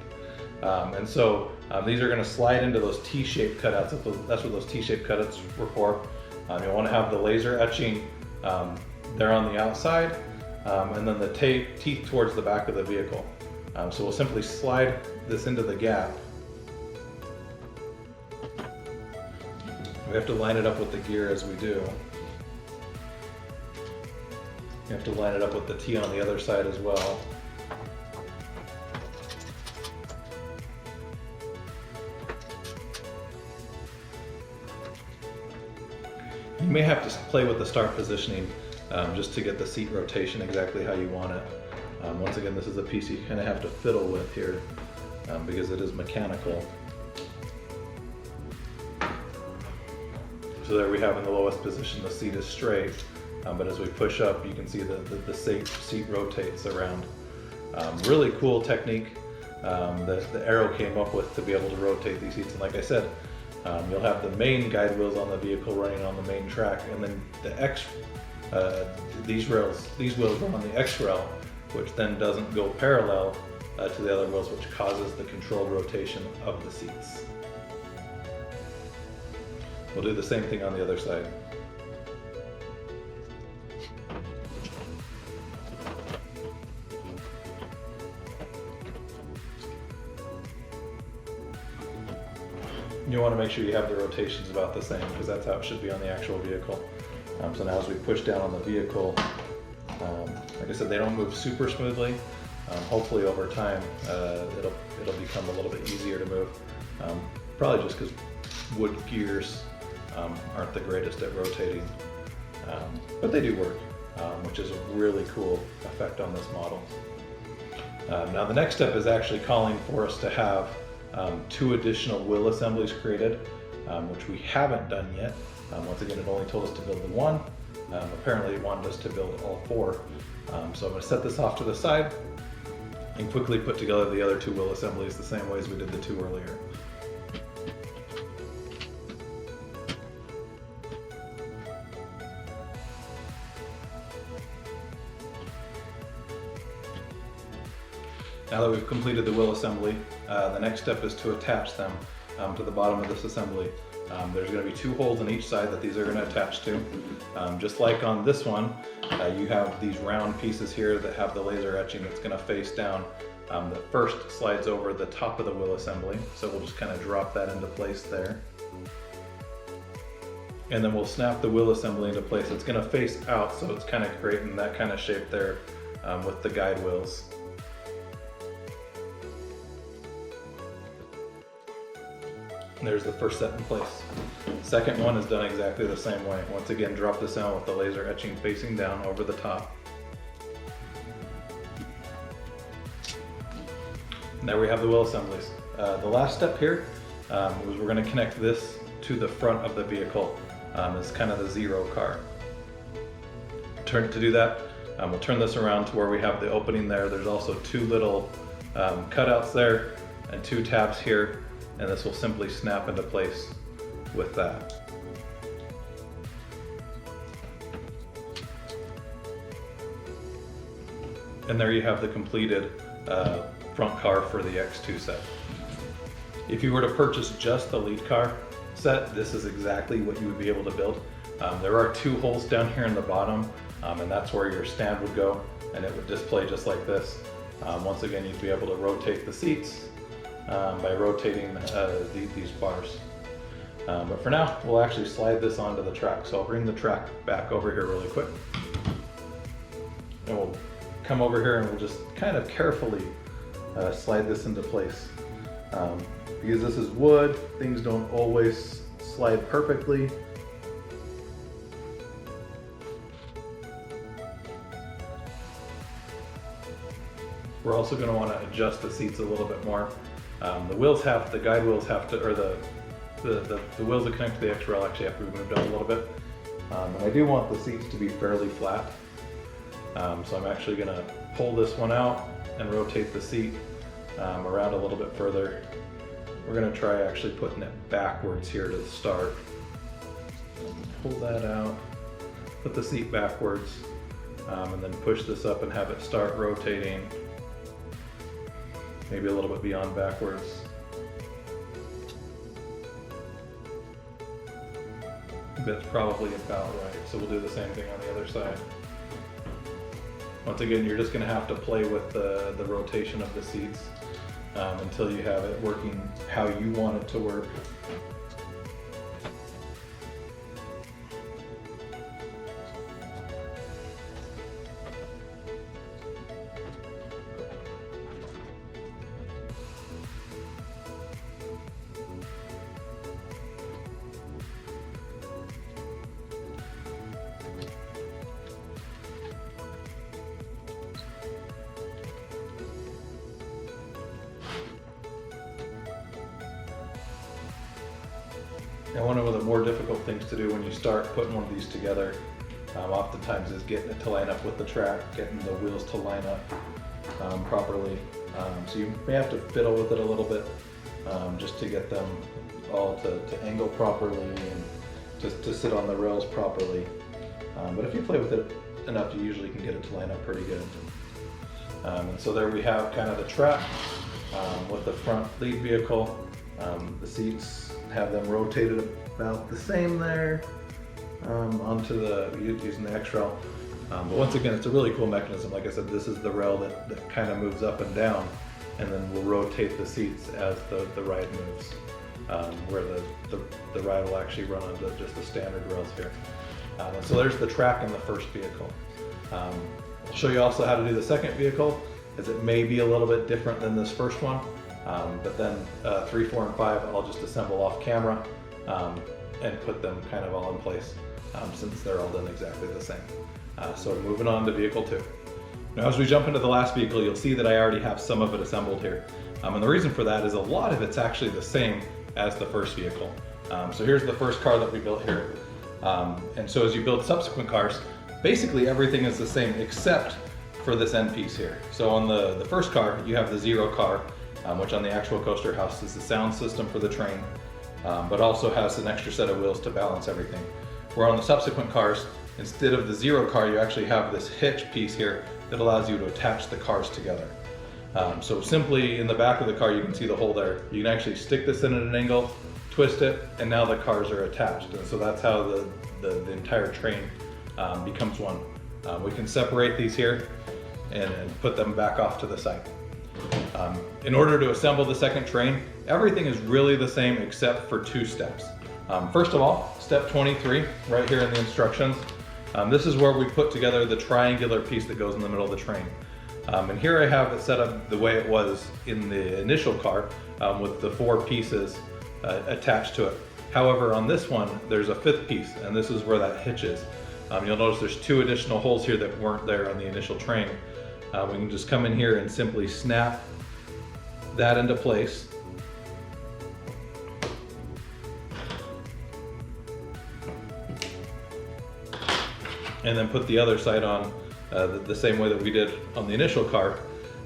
And so these are going to slide into those T-shaped cutouts. That's what those T-shaped cutouts were for. You'll want to have the laser etching there on the outside, and then the teeth towards the back of the vehicle. So we'll simply slide this into the gap. We have to line it up with the gear as we do. You have to line it up with the T on the other side as well. You may have to play with the start positioning just to get the seat rotation exactly how you want it. Once again, this is a piece you kind of have to fiddle with here because it is mechanical. So there we have in the lowest position, the seat is straight, but as we push up, you can see the seat rotates around. Really cool technique that the Aero came up with to be able to rotate these seats. And like I said, you'll have the main guide wheels on the vehicle running on the main track, and then these wheels run on the X rail, which then doesn't go parallel to the other wheels, which causes the controlled rotation of the seats. We'll do the same thing on the other side. You want to make sure you have the rotations about the same, because that's how it should be on the actual vehicle. So now as we push down on the vehicle, like I said, they don't move super smoothly. Hopefully over time it'll become a little bit easier to move. Probably just because wood gears aren't the greatest at rotating, but they do work, which is a really cool effect on this model. Now the next step is actually calling for us to have 2 additional wheel assemblies created, which we haven't done yet. Once again, it only told us to build the one. Apparently it wanted us to build all 4. So I'm going to set this off to the side and quickly put together the other 2 wheel assemblies the same way as we did the 2 earlier. Now that we've completed the wheel assembly, the next step is to attach them to the bottom of this assembly. There's going to be 2 holes on each side that these are going to attach to. Just like on this one, you have these round pieces here that have the laser etching that's going to face down. The first slides over the top of the wheel assembly, so we'll just kind of drop that into place there. And then we'll snap the wheel assembly into place. It's going to face out, so it's kind of creating that kind of shape there with the guide wheels. And there's the first set in place. Second one is done exactly the same way. Once again, drop this down with the laser etching facing down over the top. And there we have the wheel assemblies. The last step here was we're going to connect this to the front of the vehicle. It's kind of the 0 car. To do that, we'll turn this around to where we have the opening there. There's also 2 little cutouts there and 2 tabs here. And this will simply snap into place with that. And there you have the completed front car for the X2 set. If you were to purchase just the lead car set, this is exactly what you would be able to build. There are 2 holes down here in the bottom, and that's where your stand would go, and it would display just like this. Once again, you'd be able to rotate the seats by rotating these bars. But for now, we'll actually slide this onto the track. So I'll bring the track back over here really quick. And we'll come over here and we'll just kind of carefully slide this into place. Because this is wood, things don't always slide perfectly. We're also going to want to adjust the seats a little bit more. The guide wheels have to, or the wheels that connect to the X-Rail actually have to be moved up a little bit. And I do want the seats to be fairly flat. So I'm actually gonna pull this one out and rotate the seat around a little bit further. We're gonna try actually putting it backwards here to start. Pull that out, put the seat backwards, and then push this up and have it start rotating, maybe a little bit beyond backwards. That's probably about right. So we'll do the same thing on the other side. Once again, you're just gonna have to play with the rotation of the seats until you have it working how you want it to work. And one of the more difficult things to do when you start putting one of these together, oftentimes is getting it to line up with the track, getting the wheels to line up properly. So you may have to fiddle with it a little bit just to get them all to angle properly and to sit on the rails properly. But if you play with it enough, you usually can get it to line up pretty good. And so there we have kind of the track with the front lead vehicle. The seats have them rotated about the same there onto using the X-rail. But once again, it's a really cool mechanism. Like I said, this is the rail that kind of moves up and down, and then we'll rotate the seats as the ride moves, where the ride will actually run on just the standard rails here. So there's the track in the first vehicle. I'll show you also how to do the second vehicle, as it may be a little bit different than this first one. But then 3, 4, and 5, I'll just assemble off camera and put them kind of all in place since they're all done exactly the same. So moving on to vehicle 2. Now as we jump into the last vehicle, you'll see that I already have some of it assembled here. And the reason for that is a lot of it's actually the same as the first vehicle. So here's the first car that we built here. And so as you build subsequent cars, basically everything is the same except for this end piece here. So on the first car, you have the zero car, which on the actual coaster houses the sound system for the train, but also has an extra set of wheels to balance everything. Where on the subsequent cars, instead of the zero car, you actually have this hitch piece here that allows you to attach the cars together. So simply in the back of the car, you can see the hole there. You can actually stick this in at an angle, twist it, and now the cars are attached. And so that's how the entire train becomes one. We can separate these here and put them back off to the side. In order to assemble the second train, everything is really the same except for 2 steps. First of all, step 23, right here in the instructions. This is where we put together the triangular piece that goes in the middle of the train. And here I have it set up the way it was in the initial car with the 4 pieces attached to it. However, on this one, there's a 5th piece, and this is where that hitch is. You'll notice there's 2 additional holes here that weren't there on the initial train. We can just come in here and simply snap that into place. And then put the other side on the same way that we did on the initial car.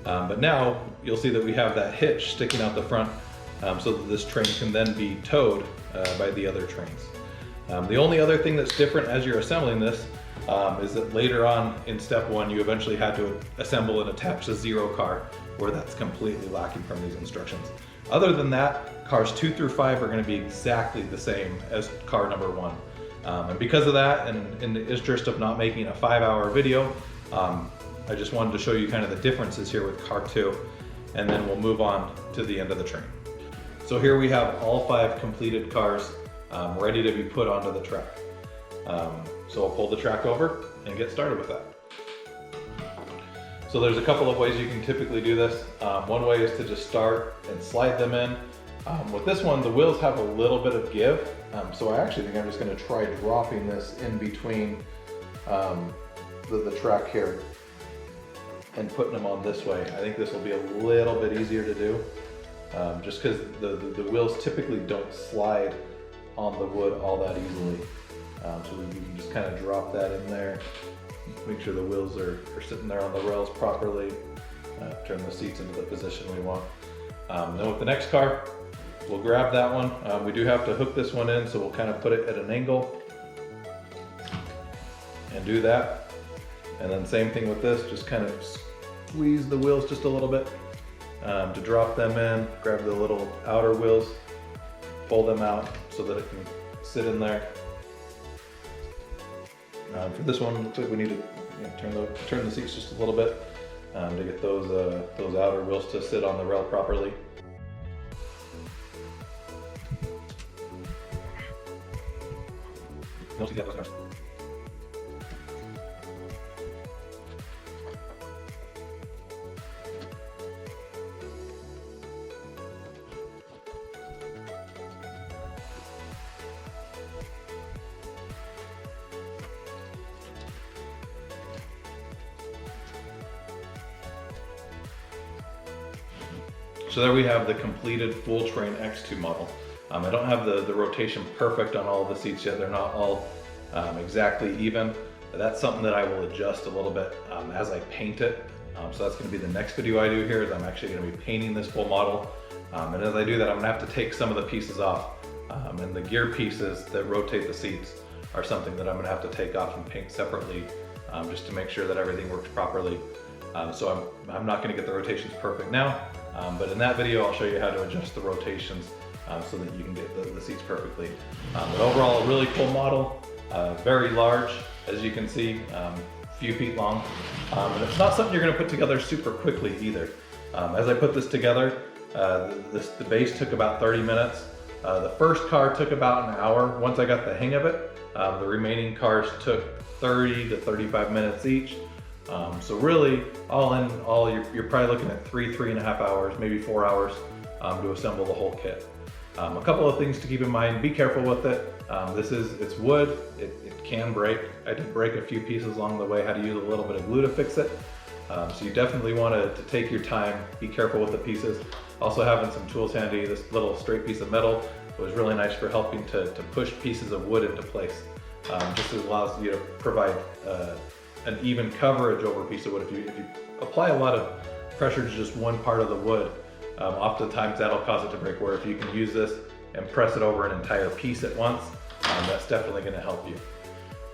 But now you'll see that we have that hitch sticking out the front so that this train can then be towed by the other trains. The only other thing that's different as you're assembling this is that later on in step 1, you eventually had to assemble and attach the zero car, where that's completely lacking from these instructions. Other than that, cars 2 through 5 are going to be exactly the same as car number 1. And because of that, and in the interest of not making a 5-hour video, I just wanted to show you kind of the differences here with car 2, and then we'll move on to the end of the train. So here we have all 5 completed cars ready to be put onto the track. So I'll pull the track over and get started with that. So there's a couple of ways you can typically do this. One way is to just start and slide them in. With this one, the wheels have a little bit of give. So I actually think I'm just gonna try dropping this in between the track here and putting them on this way. I think this will be a little bit easier to do, just because the wheels typically don't slide on the wood all that easily. So we can just kind of drop that in there Make sure the wheels are sitting there on the rails properly. Turn the seats into the position we want. Then with the next car, we'll grab that one. We do have to hook this one in, so we'll kind of put it at an angle and do that. And then same thing with this, just kind of squeeze the wheels just a little bit to drop them in. Grab the little outer wheels, pull them out so that it can sit in there. For this one, looks like we need to turn the seats just a little bit to get those outer wheels to sit on the rail properly. So there we have the completed full train X2 model. I don't have the rotation perfect on all of the seats yet. They're not all exactly even. That's something that I will adjust a little bit as I paint it. So that's going to be the next video I do here, is I'm actually going to be painting this full model. And as I do that, I'm going to have to take some of the pieces off. And the gear pieces that rotate the seats are something that I'm going to have to take off and paint separately just to make sure that everything works properly. So I'm not going to get the rotations perfect now. But in that video, I'll show you how to adjust the rotations so that you can get the seats perfectly. But overall, a really cool model, very large, as you can see, a few feet long. And it's not something you're going to put together super quickly either. As I put this together, the base took about 30 minutes. The first car took about an hour. Once I got the hang of it, the remaining cars took 30 to 35 minutes each. So really, all in all, you're probably looking at 3.5 hours, maybe 4 hours to assemble the whole kit. A couple of things to keep in mind: be careful with it. It's wood, it can break. I did break a few pieces along the way, had to use a little bit of glue to fix it. So you definitely want to take your time, be careful with the pieces. Also having some tools handy, this little straight piece of metal was really nice for helping to push pieces of wood into place. Just allows you to provide an even coverage over a piece of wood. If you apply a lot of pressure to just one part of the wood, oftentimes that'll cause it to break, where if you can use this and press it over an entire piece at once, that's definitely going to help you.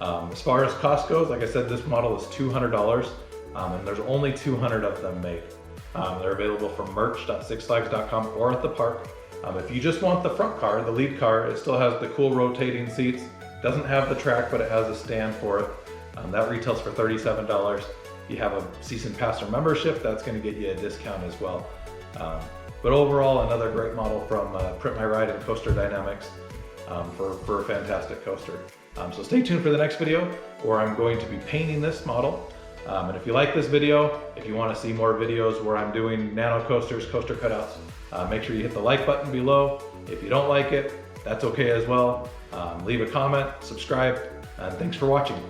As far as cost goes, like I said, this model is $200, and there's only 200 of them made. They're available from merch.sixflags.com or at the park. If you just want the front car, the lead car, it still has the cool rotating seats. Doesn't have the track, but it has a stand for it. That retails for $37. If you have a season pass or membership, that's going to get you a discount as well. But overall, another great model from Print My Ride and Coaster Dynamics for a fantastic coaster. So stay tuned for the next video, where I'm going to be painting this model. And if you like this video, if you want to see more videos where I'm doing nano coasters, coaster cutouts, make sure you hit the like button below. If you don't like it, that's okay as well. Leave a comment, subscribe, and thanks for watching.